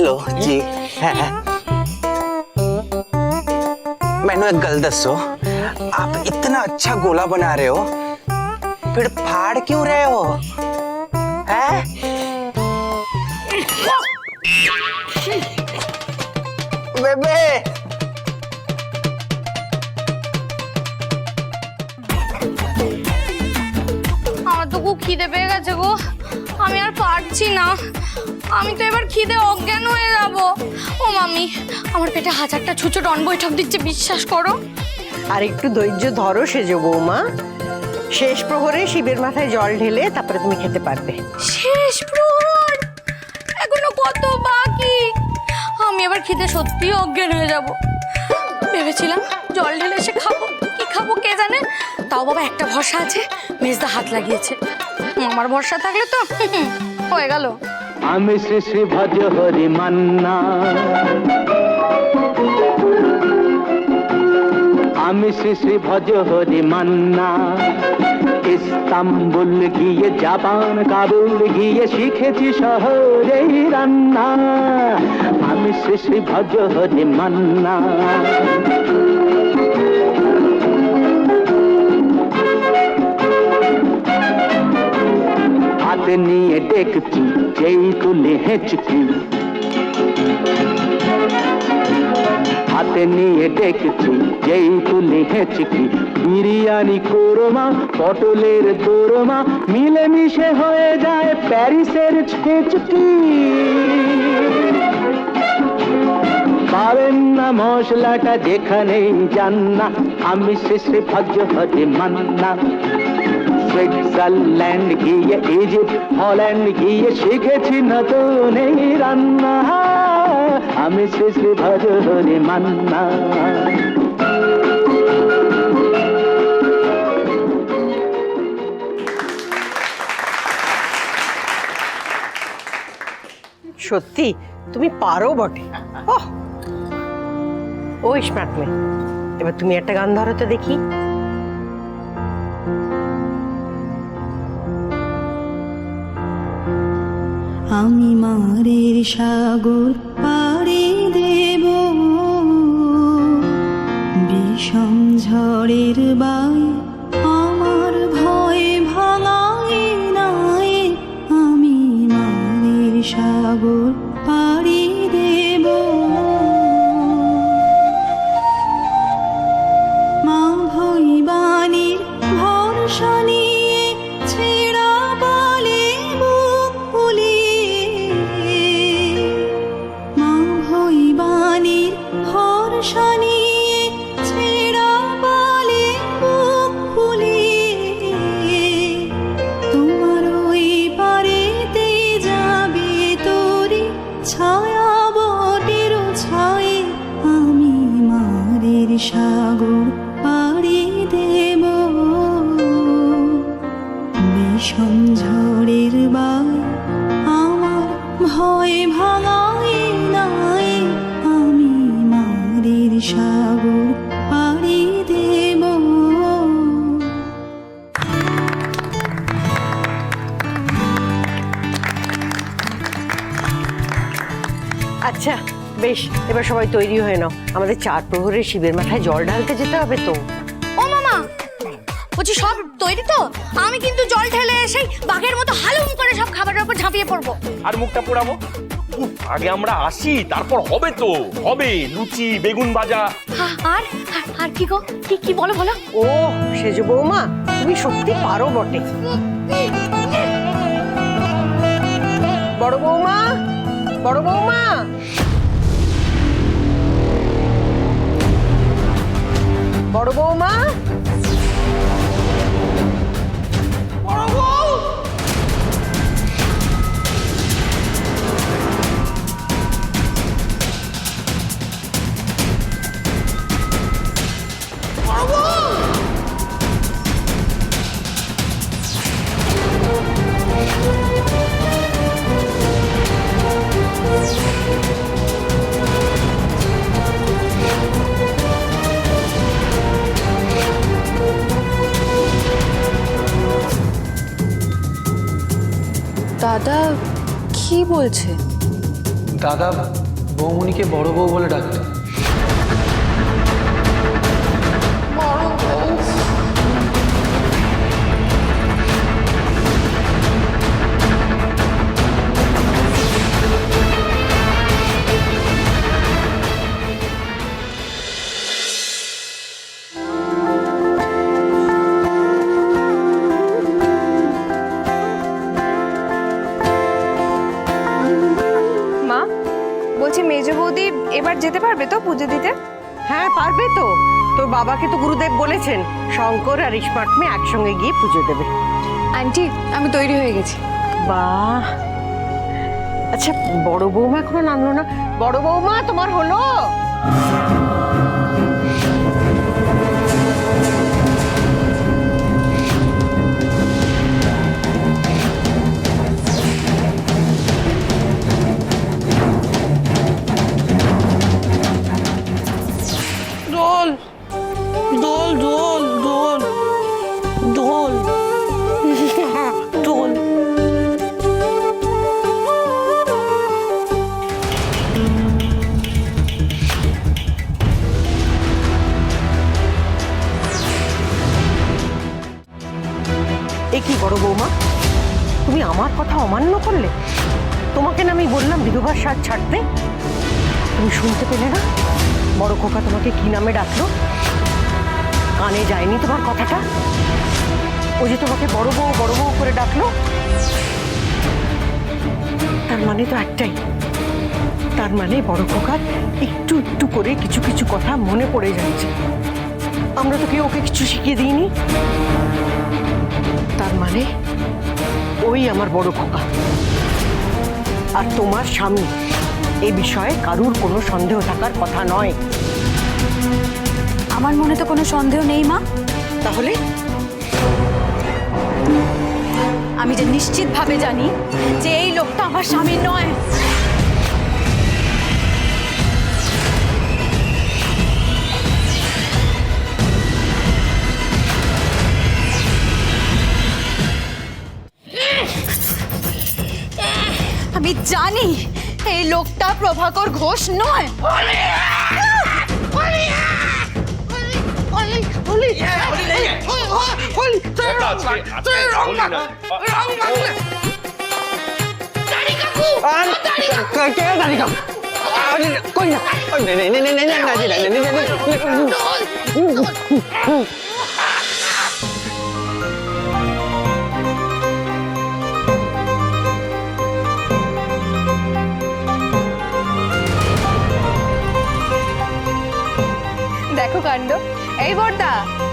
Hello जी है। मैंने एक गल दसो, आप इतना अच्छा गोला बना रहे हो, फिर फाड़ क्यों रहे हो? हैं? बेबे আমার তো খুব খিদে পেয়ে গেছে গো, আমি আর পারছি না। আমি তো এবার খিদে অজ্ঞান হয়ে যাব। ও মামি, আমার পেটে হাজারটা ছুঁচো ডন বৈঠক দিচ্ছে, বিশ্বাস করো। আর একটু ধৈর্য ধরো সেজ বৌমা, শেষ প্রহরে শিবের মাথায় জল ঢেলে তারপরে তুমি খেতে পারবে। শেষ প্রহর এখনো কত বাকি, আমি এবার খিদে সত্যিই অজ্ঞান হয়ে যাব। ভেবেছিলাম জল ঢেলে এসে খাবো, কি খাবো কে জানে। তাও বাবা একটা ভরসা আছে, মেজদা হাত লাগিয়েছে। আমার ভরসা থাকলে তো হয়ে গেল। আমি শ্রী শ্রী ভজ হরি মান্না, আমি শ্রী শ্রী ভজ হরি মান্না। ইস্তাম্বুল গিয়ে জাপান কাবুল গিয়ে শিখেছি শহরেই রান্না। আমি শ্রী শ্রী ভজ হরি মান্না। হাতে নিয়ে দেখছি যেই তুলে হেঁচকি, হাতে নিয়ে দেখছি যেই তুলে হেঁচকি। বিরিয়ানি কোরমা পটলের দোরমা মিলেমিশে হয়ে যায় প্যারিসের ছেচকি। পাবেন না মশলাটা যেখানেই যান না, আমি শেষে ভজ হরি মান্না। সুইজারল্যান্ড গিয়ে ইজিপ্ট হল্যান্ড গিয়ে শিখেছি নতুন এই রান্না। আমি শ্রী শ্রী ভজ হরি মান্না। সত্যি তুমি পারো বটে। ওহ ও স্মার্ট মেয়ে, এবার তুমি একটা গান ধরো তো দেখি। আমি মারের সাগর পাড়ি দেব, বিষম ঝড়ের বাই আমার ভয়ে ভাঙায় নাই। আমি মারের সাগর পাড়ি দেব, মা ভৈবানীর ভরসা নিয়ে ছেঁড়া বালে বুক ফুলিয়ে। মা ভৈবানীর ভরসা নিয়ে ছেঁড়া বালে বুক ফুলিয়ে। তোমার ওই পারেতে যাবে তোরে ছায়া বটের ছায়ে। আমি মারের সাগর পাড়ি দেব, বিষম ঝড়ের বাই আমার ভয়ে ভাঙায় নাই। আমি মারের সাগর পাড়ি দেব। আচ্ছা বেশ, এবার সবাই তৈরি হয়ে নাও, আমাদের চার প্রহরে শিবের মাথায় জল ঢালতে যেতে হবে তো। ও মামা, বলছি সব তৈরি তো? আমি কিন্তু জল ঢেলে এসে বাঘের মতো হালুম করে সব খাবারের উপর ঝাঁপিয়ে পড়বো। আর মুখটা পোড়াবো? আগে আমরা আসি, তারপর হবে তো হবে লুচি বেগুন ভাজা। আর আর কি গো, কি বলো বলো। ও সেজ বৌমা, তুমি সত্যি পারো বটে। বড় বৌমা, বড় বৌমা, বড় বৌমা, বড় বউ। দাদা কি বলছে? দাদা বৌমনিকে বড় বউ বলে ডাকতো। মা বলছি মেজো বৌদি এবার যেতে পারবে তো পুজো দিতে? হ্যাঁ পারবে তো, তোর বাবাকে তো গুরুদেব বলেছেন শঙ্কর আর স্মার্ট মেয়ে একসঙ্গে গিয়ে পুজো দেবে। আন্টি আমি তৈরি হয়ে গেছি। বাহ, আচ্ছা বড় বৌমা এখনো নামলো না। বড় বৌমা তোমার হলো? দোল দোল দোল দোল দোল দোল। এ কি বড় বৌমা, তুমি আমার কথা অমান্য করলে? তোমাকে না আমি বললাম বিধবার সাজ ছাড়তে? তুমি শুনতে পেলে না বড় খোকা তোমাকে কি নামে ডাকলো? কানে যায়নি তোমার কথাটা? ও যে তোমাকে বড় বউ করে ডাকলো, তার মানে তো একটাই, তার মানে বড় খোকার একটু একটু করে কিছু কিছু কথা মনে পড়ে যাচ্ছে। আমরা তো কেউ ওকে কিছু শিখিয়ে দিইনি। তার মানে ওই আমার বড় খোকা। আর তোমার স্বামী, এই বিষয়ে কারুর কোনো সন্দেহ থাকার কথা নয়। আমার মনে তো কোনো সন্দেহ নেই মা। তাহলে আমি যে নিশ্চিতভাবে জানি যে এই লোকটা আমার স্বামী নয়। আমি জানি এই লোকটা প্রভাকর ঘোষ নয়। দেখো কাণ্ড। এই বর্দা,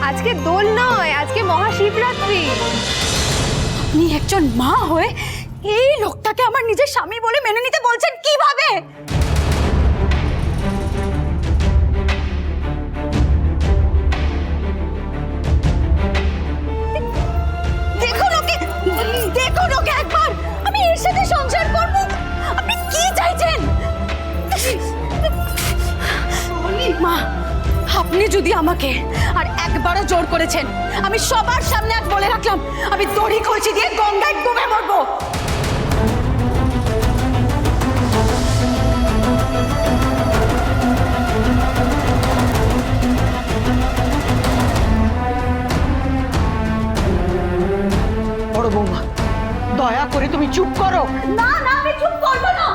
আজকে দোল নয়, আজকে মহাশিবরাত্রি। আপনি একজন মা হয়ে এই লোকটাকে আমার নিজের স্বামী বলে মেনে নিতে বলছেন কিভাবে? দেখুন ওকে একবার। আমি এর সাথে সংসার করব? আপনি কি চাইছেন? মা, আপনি যদি আমাকে আর একবারও জোর করেছেন, আমি সবার সামনে আজ বলে রাখলাম, আমি দড়ি কলসি দিয়ে গঙ্গায় ডুবে মরবো। বড় বৌমা দয়া করে তুমি চুপ করো। না না, আমি চুপ করবো না।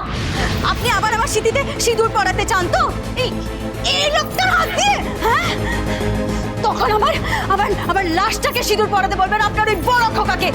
আপনি আবার আমার স্মৃতিতে সিঁদুর পরাতে চান তো? এই লোকটার হাত দিয়ে? হ্যাঁ, তখন আমার লাশটাকে সিঁদুর পরাতে বলবেন আপনার ওই বড় খোকাকে।